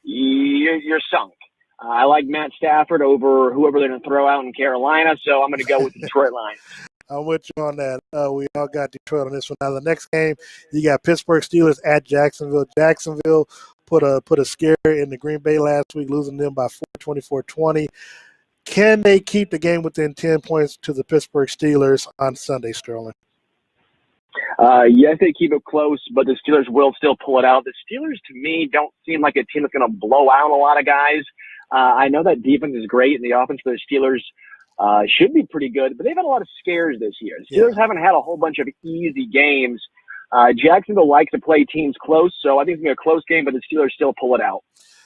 you're sunk. I like Matt Stafford over whoever they're going to throw out in Carolina, so I'm going to go with the Detroit Lions. I'm with you on that. We all got Detroit on this one. Now, the next game, you got Pittsburgh Steelers at Jacksonville. Jacksonville put a scare in the Green Bay last week, losing them by 24-20. Can they keep the game within 10 points to the Pittsburgh Steelers on Sunday, Sterling? Yes, they keep it close, but the Steelers will still pull it out. The Steelers, to me, don't seem like a team that's going to blow out a lot of guys. I know that defense is great, and the offense for the Steelers should be pretty good, but they've had a lot of scares this year. The Steelers haven't had a whole bunch of easy games. Jacksonville likes to play teams close, so I think it's going to be a close game, but the Steelers still pull it out.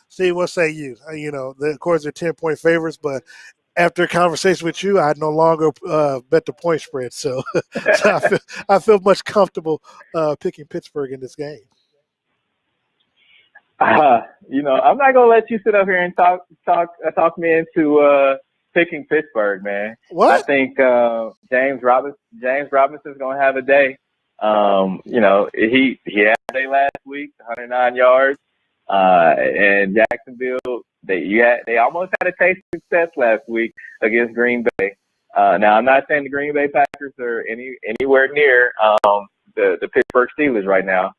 Steve, what say you? Of course, they're 10-point favorites, but after a conversation with you, I no longer bet the point spread. So, I feel much comfortable picking Pittsburgh in this game. I'm not gonna let you sit up here and talk me into picking Pittsburgh, man. What? I think James Robinson's gonna have a day. He had a day last week, 109 yards. And Jacksonville, they almost had a taste of success last week against Green Bay. Now, I'm not saying the Green Bay Packers are anywhere near the Pittsburgh Steelers right now,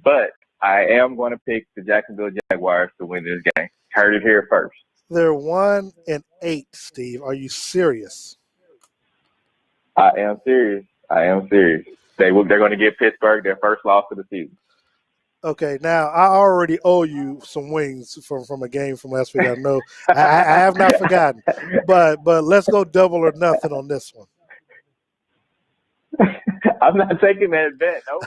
but I am going to pick the Jacksonville Jaguars to win this game. Heard it here first. They're 1-8, Steve. Are you serious? I am serious. They're going to give Pittsburgh their first loss of the season. Okay, now I already owe you some wings from a game from last week. I know I have not forgotten, but let's go double or nothing on this one. I'm not taking that bet. Nope.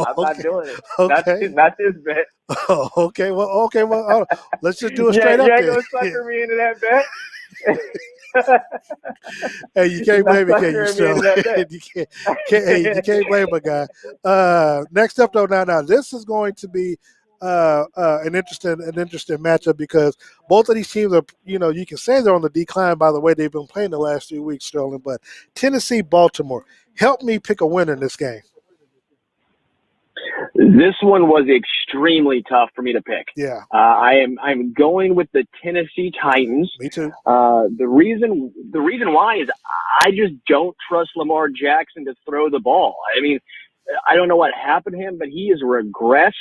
I'm not doing it. Okay. Not this bet. Oh, okay. Well, let's just do it straight up. You ain't gonna sucker me into that bet. Hey, you can't blame me, can you, Sterling? You can't blame a guy. Next up, though, now this is going to be an interesting matchup because both of these teams are, you can say they're on the decline by the way they've been playing the last 3 weeks, Sterling. But Tennessee, Baltimore, help me pick a winner in this game. This one was extremely tough for me to pick. Yeah. I'm going with the Tennessee Titans. Me too. The reason why is I just don't trust Lamar Jackson to throw the ball. I mean, I don't know what happened to him, but he has regressed.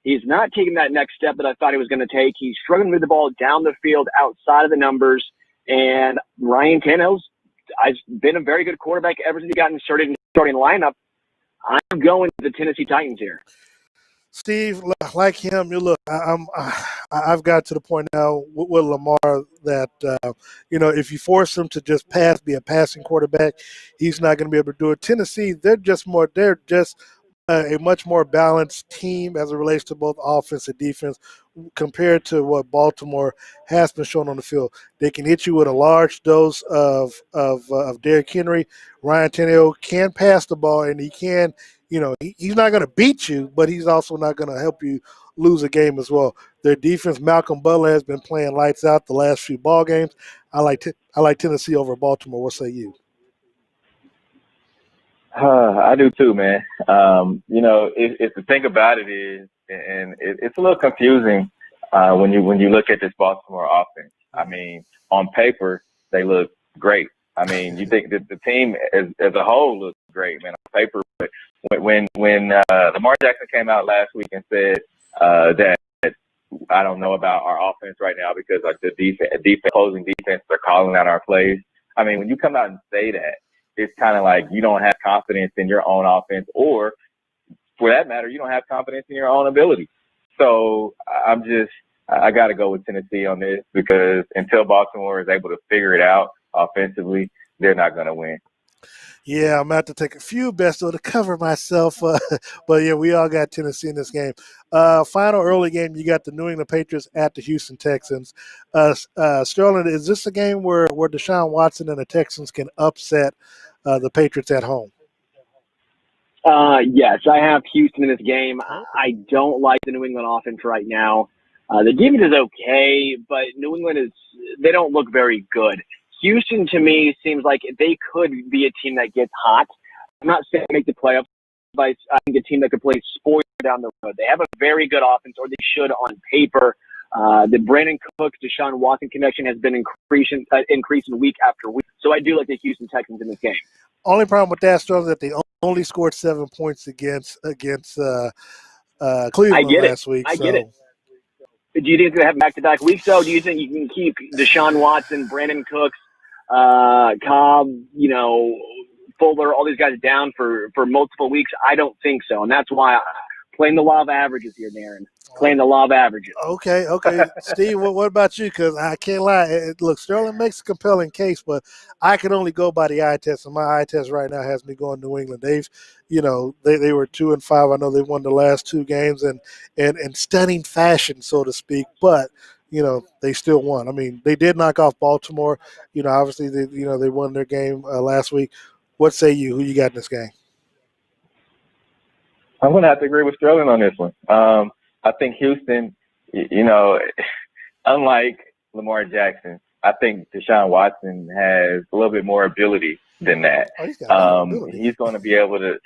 He's not taking that next step that I thought he was going to take. He's struggling with the ball down the field outside of the numbers. And Ryan Tannehill's been a very good quarterback ever since he got inserted in the starting lineup. I'm going to the Tennessee Titans here. Steve, like him, I've got to the point now with Lamar that, if you force him to just be a passing quarterback, he's not going to be able to do it. Tennessee, they're just a much more balanced team as it relates to both offense and defense compared to what Baltimore has been shown on the field. They can hit you with a large dose of Derrick Henry. Ryan Tannehill can pass the ball, and he can, he's not going to beat you, but he's also not going to help you lose a game as well. Their defense, Malcolm Butler, has been playing lights out the last few ball games. I like Tennessee over Baltimore. What say you? I do too, man. If the thing about it is, and it's a little confusing when you look at this Baltimore offense. I mean, on paper they look great. I mean, you think that the team as a whole looks great, man, on paper. But when Lamar Jackson came out last week and said that I don't know about our offense right now because like the opposing defense are calling out our plays. I mean, when you come out and say that, it's kind of like you don't have confidence in your own offense, or for that matter, you don't have confidence in your own ability. So I got to go with Tennessee on this because until Baltimore is able to figure it out offensively, they're not going to win. Yeah, I'm about to take a few bets to cover myself. But, yeah, we all got Tennessee in this game. Final early game, you got the New England Patriots at the Houston Texans. Sterling, is this a game where Deshaun Watson and the Texans can upset the Patriots at home? Yes, I have Houston in this game. I don't like the New England offense right now. The defense is okay, but New England they don't look very good. Houston, to me, seems like they could be a team that gets hot. I'm not saying make the playoffs, but I think a team that could play spoiler down the road. They have a very good offense, or they should on paper. The Brandon Cooks, Deshaun Watson connection has been increasing week after week. So I do like the Houston Texans in this game. Only problem with that, Sterling, is that they only scored 7 points against Cleveland last week. I get it. Do you think they have back-to-back weeks, though? Do you think you can keep Deshaun Watson, Brandon Cooks, Cobb, Fuller, all these guys down for multiple weeks? I don't think so, and that's why playing the law of averages here, Darren. Playing the law of averages. Okay. Steve, what about you? Because I can't lie. Look, Sterling makes a compelling case, but I can only go by the eye test, and my eye test right now has me going New England. They were 2-5. I know they won the last 2 games in stunning fashion, so to speak, but they still won. I mean, they did knock off Baltimore. Obviously they won their game last week. What say you? Who you got in this game? I'm going to have to agree with Sterling on this one. I think Houston, unlike Lamar Jackson, I think Deshaun Watson has a little bit more ability than that. He's going to be able to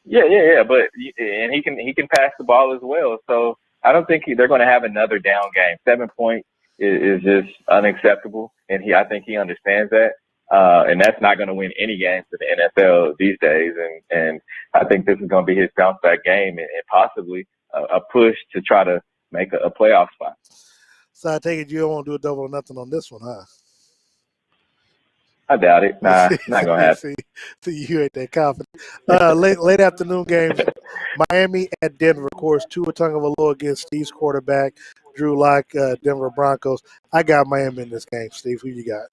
but and he can pass the ball as well. So I don't think they're going to have another down game. 7 points is just unacceptable, and I think he understands that. And that's not going to win any games in the NFL these days. And I think this is going to be his bounce back game and possibly a push to try to make a playoff spot. So I take it you don't want to do a double or nothing on this one, huh? I doubt it. Nah, not going to happen. See, you ain't that confident. Late afternoon games, Miami at Denver, of course. Tua Tagovailoa against Steve's quarterback, Drew Lock, Denver Broncos. I got Miami in this game. Steve, who you got?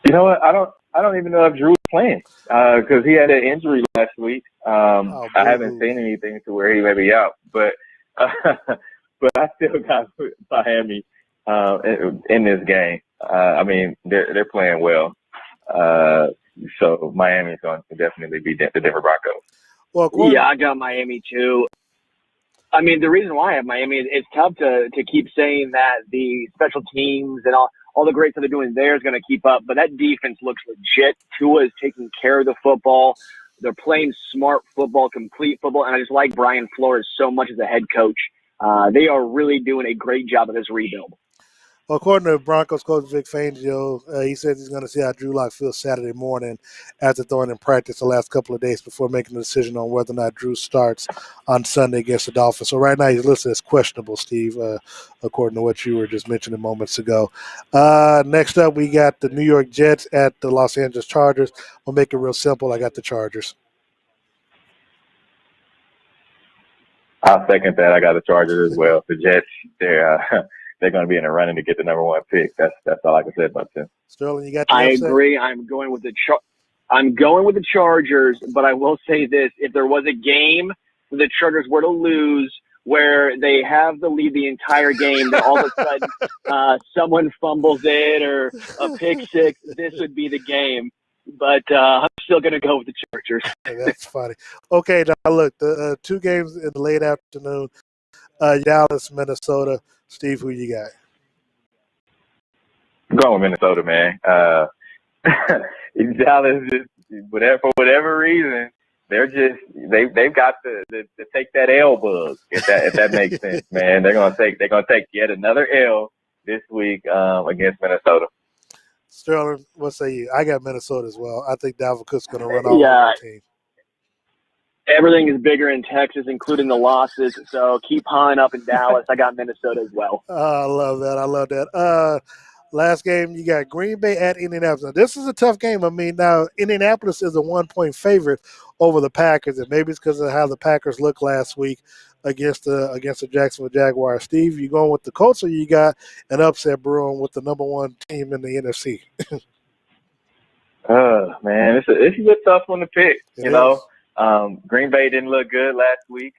You know what? I don't even know if Drew's playing because he had an injury last week. I haven't seen anything to where he may be out, but I still got Miami in this game. I mean, they're playing well, so Miami's going to definitely be the Denver Broncos. Well, yeah, I got Miami too. I mean, the reason why I have Miami is it's tough to keep saying that the special teams and all the great stuff they're doing there is going to keep up, but that defense looks legit. Tua is taking care of the football. They're playing smart football, complete football, and I just like Brian Flores so much as a head coach. They are really doing a great job of this rebuild. Well, according to Broncos coach Vic Fangio, he says he's going to see how Drew Lock feels Saturday morning after throwing in practice the last couple of days before making a decision on whether or not Drew starts on Sunday against the Dolphins. So right now he's listed as questionable, Steve, according to what you were just mentioning moments ago. Next up, we got the New York Jets at the Los Angeles Chargers. We'll make it real simple. I got the Chargers. I'll second that. I got the Chargers as well. The Jets, they're going to be in the running to get the number 1 pick. That's all I can say about them. Sterling, you got I agree. I'm going with the I'm going with the Chargers, but I will say this. If there was a game the Chargers were to lose where they have the lead the entire game, then all of a sudden someone fumbles it or a pick six, this would be the game. But I'm still going to go with the Chargers. That's funny. Okay, now look, the 2 games in the late afternoon, Dallas, Minnesota. Steve, who you got? I'm going with Minnesota, man. Dallas just for whatever reason, they've got to take that L bug, if that makes sense, man. They're gonna take yet another L this week against Minnesota. Sterling, what say you? I got Minnesota as well. I think Dalvin Cook's going to run all over the team. Everything is bigger in Texas, including the losses. So keep piling up in Dallas. I got Minnesota as well. I love that. Last game, you got Green Bay at Indianapolis. Now, this is a tough game. I mean, now Indianapolis is a 1-point favorite over the Packers, and maybe it's because of how the Packers looked last week against the Jacksonville Jaguars. Steve, you going with the Colts, or you got an upset brewing with the number 1 team in the NFC? Man, it's a tough one to pick. You know, Green Bay didn't look good last week.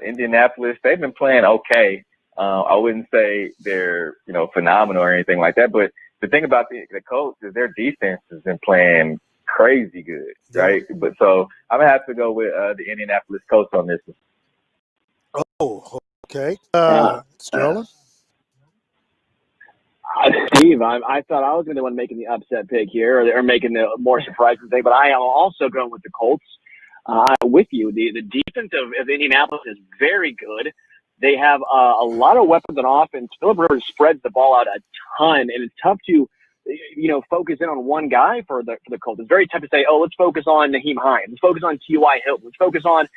Indianapolis, they've been playing okay. I wouldn't say they're, phenomenal or anything like that. But the thing about the Colts is their defense has been playing crazy good, right? But so I'm going to have to go with the Indianapolis Colts on this one. Oh, okay. Sterling? Steve, I thought I was going to be the one making the upset pick here or making the more surprising thing, but I am also going with the Colts. With you. The defense of Indianapolis is very good. They have a lot of weapons on offense. Phillip Rivers spreads the ball out a ton, and it's tough to, focus in on one guy for the Colts. It's very tough to say, let's focus on Naheem Hines. Let's focus on T.Y. Hilton. Let's focus on,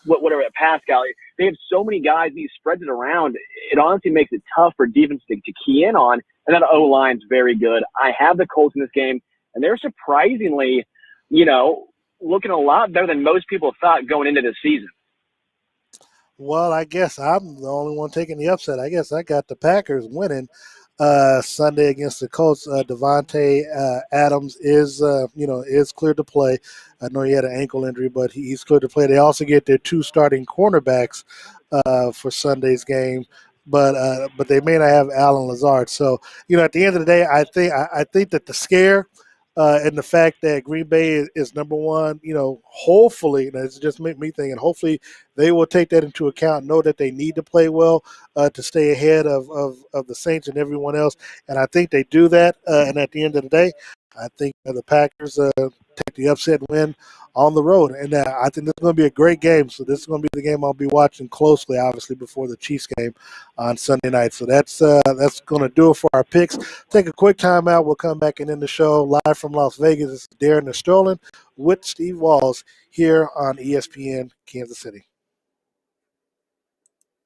whatever, Pascal. They have so many guys, and he spreads it around. It honestly makes it tough for defense to key in on, and that O-line's very good. I have the Colts in this game, and they're surprisingly, looking a lot better than most people thought going into this season. Well, I guess I'm the only one taking the upset. I guess I got the Packers winning Sunday against the Colts. Devontae Adams is cleared to play. I know he had an ankle injury, but he's cleared to play. They also get their 2 starting cornerbacks for Sunday's game, but they may not have Alan Lazard. So at the end of the day, I think that the scare. And the fact that Green Bay is number 1, hopefully, and it's just me thinking, hopefully they will take that into account, know that they need to play well to stay ahead of the Saints and everyone else. And I think they do that. And at the end of the day, I think the Packers take the upset win on the road. And I think this is going to be a great game. So this is going to be the game I'll be watching closely, obviously, before the Chiefs game on Sunday night. So that's going to do it for our picks. Take a quick time out. We'll come back and end the show live from Las Vegas. This is Darren Sterling with Steve Walls here on ESPN Kansas City.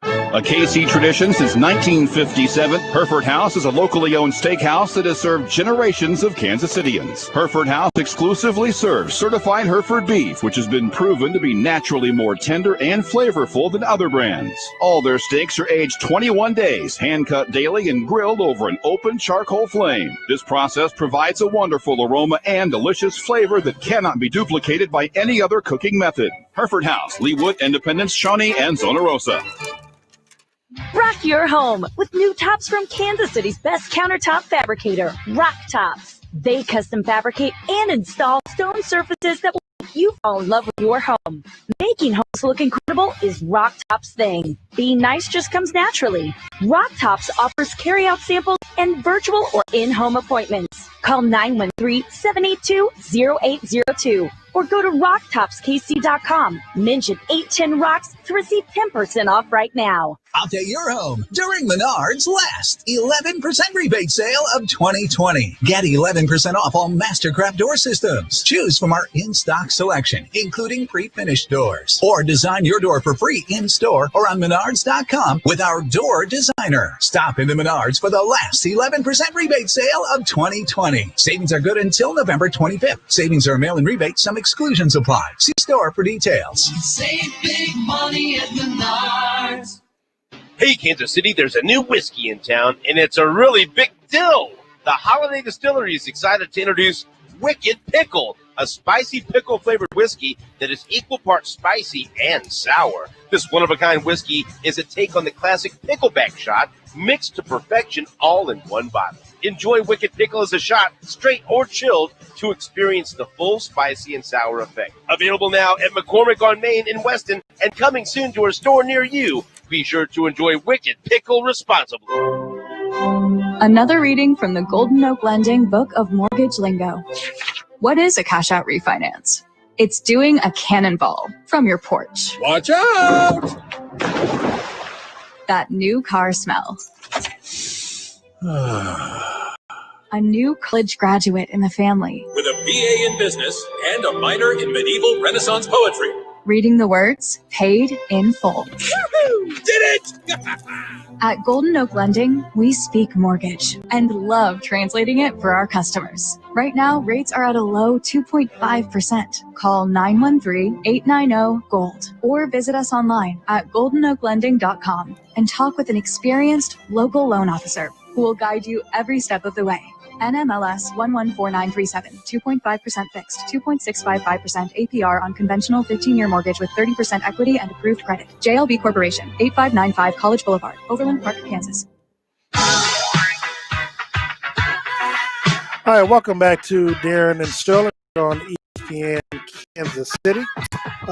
A KC tradition since 1957, Hereford House is a locally owned steakhouse that has served generations of Kansas Cityans. Hereford House exclusively serves certified Hereford beef, which has been proven to be naturally more tender and flavorful than other brands. All their steaks are aged 21 days, hand-cut daily, and grilled over an open charcoal flame. This process provides a wonderful aroma and delicious flavor that cannot be duplicated by any other cooking method. Hereford House, Leawood, Independence, Shawnee, and Zona Rosa. Rock your home with new tops from Kansas City's best countertop fabricator, Rock Tops. They custom fabricate and install stone surfaces that will make you fall in love with your home. Making homes look incredible is Rock Tops' thing. Being nice just comes naturally. Rock Tops offers carry-out samples and virtual or in-home appointments. Call 913-782-0802 or go to rocktopskc.com. Mention 810 Rocks to receive 10% off right now. Update your home during Menards' last 11% rebate sale of 2020. Get 11% off all Mastercraft door systems. Choose from our in-stock selection, including pre-finished doors. Or design your door for free in-store or on Menards.com with our door designer. Stop into Menards for the last 11% rebate sale of 2020. Savings are good until November 25th. Savings are mail-in rebate. Some exclusions apply. See store for details. Save big money at Menards. Hey, Kansas City, there's a new whiskey in town, and it's a really big deal. The Holiday Distillery is excited to introduce Wicked Pickle. a spicy pickle-flavored whiskey that is equal parts spicy and sour. This one-of-a-kind whiskey is a take on the classic pickleback shot, mixed to perfection all in one bottle. Enjoy Wicked Pickle as a shot, straight or chilled, to experience the full spicy and sour effect. Available now at McCormick on Main in Weston and coming soon to a store near you. Be sure to enjoy Wicked Pickle responsibly. Another reading from the Golden Oak Lending Book of Mortgage Lingo. What is a cash out refinance? It's doing a cannonball from your porch. Watch out! That new car smell. A new college graduate in the family. With a BA in business and a minor in medieval Renaissance poetry. Reading the words paid in full. Woohoo! Did it! At Golden Oak Lending, we speak mortgage and love translating it for our customers. Right now, rates are at a low 2.5%. Call 913-890-GOLD or visit us online at goldenoaklending.com and talk with an experienced local loan officer who will guide you every step of the way. NMLS 114937, 2.5% fixed, 2.655% APR on conventional 15-year mortgage with 30% equity and approved credit. JLB Corporation, 8595 College Boulevard, Overland Park, Kansas. All right, welcome back to Darren and Sterling on ESPN Kansas City.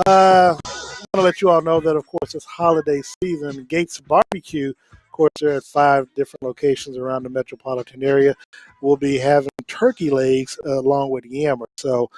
I want to let you all know that, of course, it's holiday season. Gates Barbecue, of course, they're at 5 different locations around the metropolitan area. We'll be having turkey legs along with yammer. So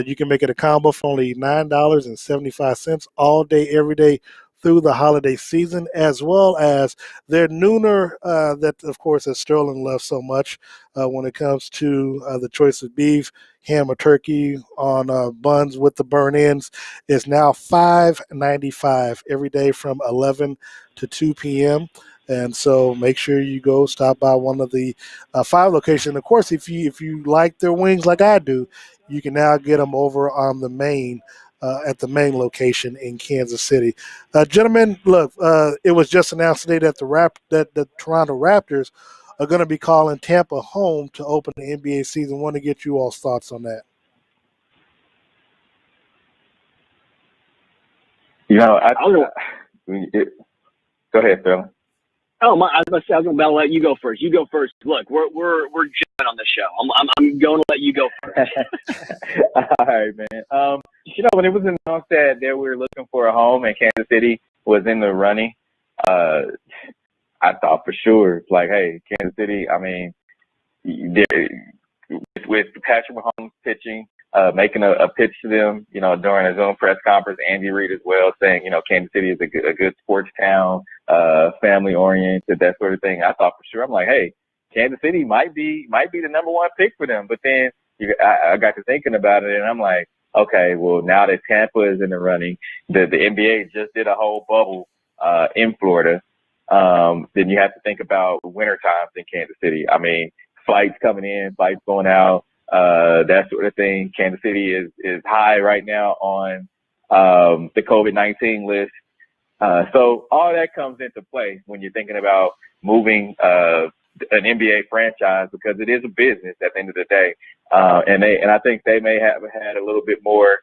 you can make it a combo for only $9.75 all day, every day through the holiday season, as well as their nooner that, of course, as Sterling loves so much when it comes to the choice of beef, ham, or turkey on buns with the burn ends is now $5.95 every day from 11 to 2 p.m. And so make sure you go stop by one of the 5 locations. Of course, if you like their wings like I do, you can now get them over on the main at the main location in Kansas City. Gentlemen, look, it was just announced today that the Toronto Raptors are going to be calling Tampa home to open the NBA season. Want to get you all's thoughts on that. You know, go ahead, Sterling. Oh, I was going to let you go first. You go first. Look, we're jamming on the show. I'm going to let you go first. All right, man. You know, when it was announced that they were looking for a home and Kansas City was in the running, I thought for sure, like, hey, Kansas City. I mean, with Patrick Mahomes pitching, making a pitch to them, you know, during his own press conference, Andy Reid as well, saying, you know, Kansas City is a good sports town, family oriented, that sort of thing. I thought for sure, I'm like, hey, Kansas City might be the number 1 pick for them. But then I got to thinking about it, and I'm like, okay, well, now that Tampa is in the running, the NBA just did a whole bubble in Florida. Then you have to think about winter times in Kansas City. I mean, flights coming in, flights going out. That sort of thing. Kansas City is high right now on the COVID-19 list. So all that comes into play when you're thinking about moving an NBA franchise, because it is a business at the end of the day. And I think they may have had a little bit more.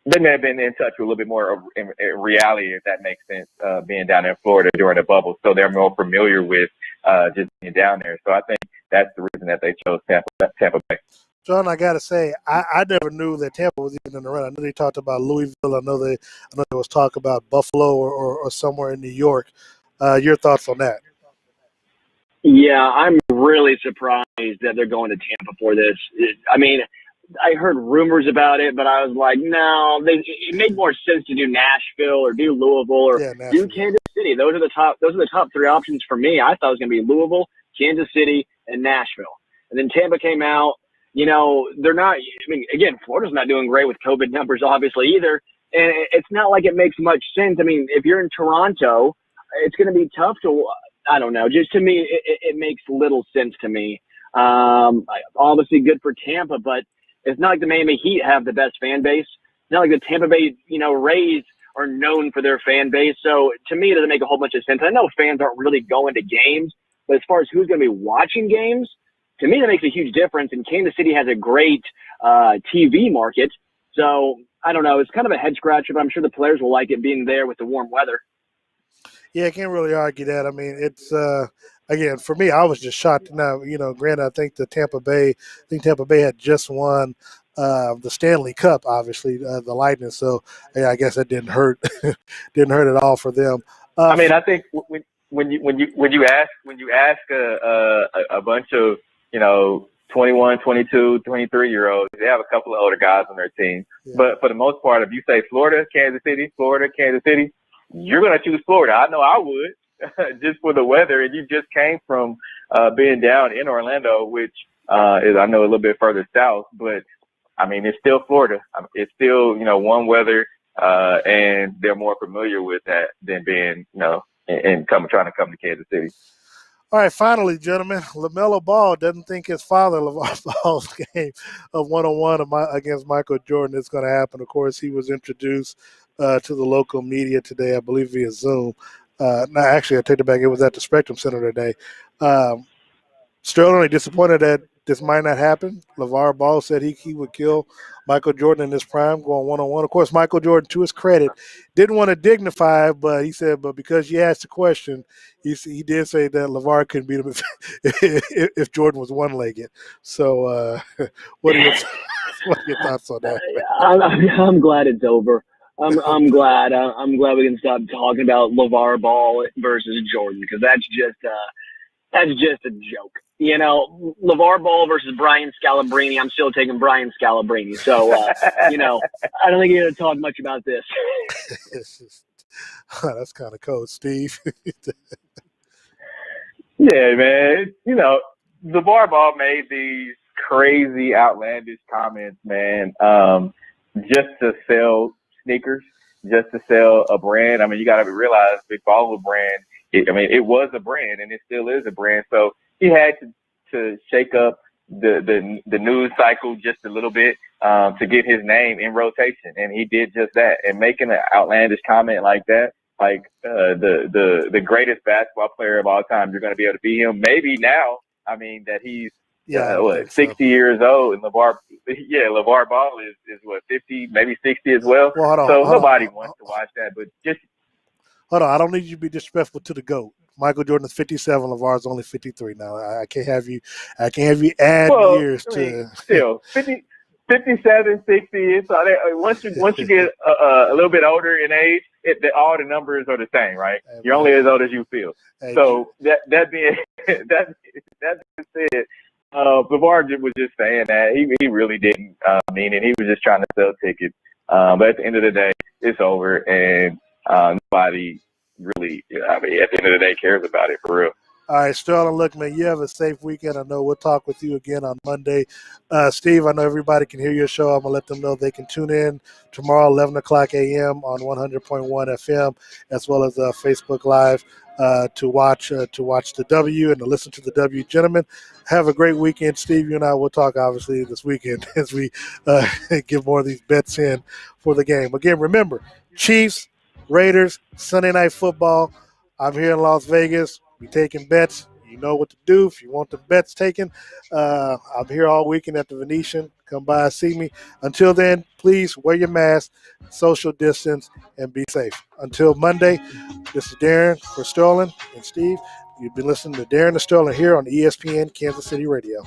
They may have been in touch with a little bit more in reality, if that makes sense, being down in Florida during the bubble. So they're more familiar with just being down there. So I think that's the reason that they chose Tampa Bay. John, I got to say, I never knew that Tampa was even in the run. I knew they talked about Louisville. I know there was talk about Buffalo or somewhere in New York. Your thoughts on that? Yeah, I'm really surprised that they're going to Tampa for this. I mean, I heard rumors about it, but I was like, no, it made more sense to do Nashville or do Louisville or do Kansas City. Those are the top 3 options for me. I thought it was going to be Louisville, Kansas City, and Nashville. And then Tampa came out. You know, they're not, I mean, again, Florida's not doing great with COVID numbers, obviously, either. And it's not like it makes much sense. I mean, if you're in Toronto, it's going to be tough to, I don't know, just to me, it makes little sense to me. Obviously good for Tampa, but it's not like the Miami Heat have the best fan base. It's not like the Tampa Bay, Rays are known for their fan base. So to me, it doesn't make a whole bunch of sense. I know fans aren't really going to games, but as far as who's going to be watching games, to me, that makes a huge difference. And Kansas City has a great TV market. So I don't know. It's kind of a head scratcher, but I'm sure the players will like it being there with the warm weather. Yeah, I can't really argue that. I mean, it's again, for me, I was just shocked. Now, granted, I think Tampa Bay had just won the Stanley Cup, obviously, the Lightning. So yeah, I guess that didn't hurt, didn't hurt at all for them. I mean, I think when you ask a bunch of 21, 22, 23-year-olds, they have a couple of older guys on their team. Yeah. But for the most part, if you say Florida, Kansas City, you're going to choose Florida. I know I would, just for the weather. And you just came from being down in Orlando, which is, I know, a little bit further south. But, I mean, it's still Florida. It's still, warm weather, and they're more familiar with that than being, and trying to come to Kansas City. All right, finally, gentlemen, LaMelo Ball doesn't think his father, LeVar Ball's game of one-on-one against Michael Jordan is going to happen. Of course, he was introduced to the local media today, I believe via Zoom. No, actually, I take it back. It was at the Spectrum Center today. Sterling, disappointed that this might not happen. LeVar Ball said he would kill Michael Jordan in his prime going one-on-one. Of course, Michael Jordan, to his credit, didn't want to dignify, but he said, but because you asked the question, he did say that LeVar couldn't beat him if Jordan was one-legged. So what are your thoughts on that? I'm glad it's over. I'm glad we can stop talking about LeVar Ball versus Jordan, because that's just a joke. LeVar Ball versus Brian Scalabrine. I'm still taking Brian Scalabrine. So, I don't think you're going to talk much about this. That's kind of cold, Steve. Yeah, man. LeVar Ball made these crazy, outlandish comments, man, just to sell sneakers, just to sell a brand. I mean, you got to realize Big Baller brand. It was a brand, and it still is a brand. So he had to shake up the news cycle just a little bit to get his name in rotation, and he did just that. And making an outlandish comment like that, like the greatest basketball player of all time, you're going to be able to beat him. Maybe now, that he's 60 years old, and LeVar Ball is what, 50, maybe 60 as well. Nobody wants to watch that, but just. Hold on, I don't need you to be disrespectful to the GOAT. Michael Jordan is 57. LeVar's only 53 now. I can't have you add years to. Still, 50, 57, 60. So once you get a little bit older in age, all the numbers are the same, right? You're only as old as you feel. So that being said, LeVar was just saying that he really didn't mean it. He was just trying to sell tickets. But at the end of the day, it's over, and nobody really, at the end of the day, cares about it for real. All right, Sterling, look, man, you have a safe weekend. I know we'll talk with you again on Monday. Steve, I know everybody can hear your show. I'm going to let them know they can tune in tomorrow, 11 o'clock a.m. on 100.1 FM, as well as Facebook Live to watch the W and to listen to the W. Gentlemen, have a great weekend. Steve, you and I will talk, obviously, this weekend as we get more of these bets in for the game. Again, remember, Chiefs, Raiders, Sunday Night Football. I'm here in Las Vegas. We're taking bets. You know what to do if you want the bets taken. I'm here all weekend at the Venetian. Come by and see me. Until then, please wear your mask, social distance, and be safe. Until Monday, this is Darren for Sterling and Steve. You've been listening to Darren and Sterling here on ESPN Kansas City Radio.